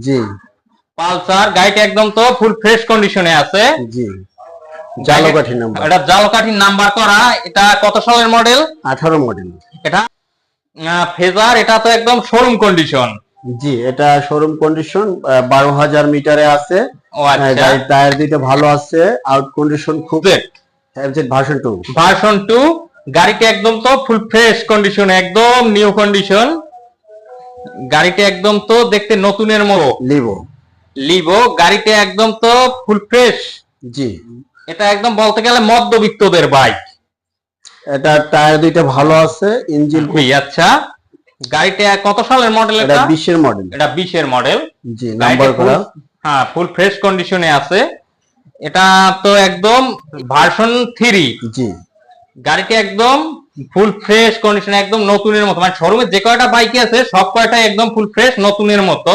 জি Pulsar গাড়িটা একদম তো ফুল ফ্রেশ কন্ডিশনে আছে। জি জালকাঠি নাম্বার, এটা জালকাঠির নাম্বার করা। এটা কত সালের মডেল? 18 মডেল। এটা ফেজার, এটা তো একদম শোরুম কন্ডিশন। জি এটা শোরুম কন্ডিশন, 12,000 মিটারে আছে। ও আচ্ছা, গাড়ির টায়ার দুটো ভালো আছে, আউট কন্ডিশন খুব। FZ version 2, version 2। গাড়িটা একদম তো ফুল ফ্রেশ কন্ডিশন, একদম নিউ কন্ডিশন। গাড়িটা একদম তো দেখতে নতুনের মতো। লিভো, লিভো গাড়িটা একদম তো ফুল ফ্রেশ। জি এটা একদম বলতে গেলে মধ্যবিত্তদের বাইক। এটা টায়ার দুটো ভালো আছে, ইঞ্জিন খুব। আচ্ছা, গাড়িটা কত সালের মডেল? এটা 20 এর মডেল। এটা 20 এর মডেল। জি নাম্বার করা। হ্যাঁ, ফুল ফ্রেশ কন্ডিশনে আছে। এটা তো একদম ভার্সন 3। জি গাড়িটা একদম ফুল ফ্রেশ কন্ডিশনে, একদম নতুনের মতো। মানে শোরুমে যে কয়টা বাইক আছে সব কয়টা একদম ফুল ফ্রেশ নতুনের মতো।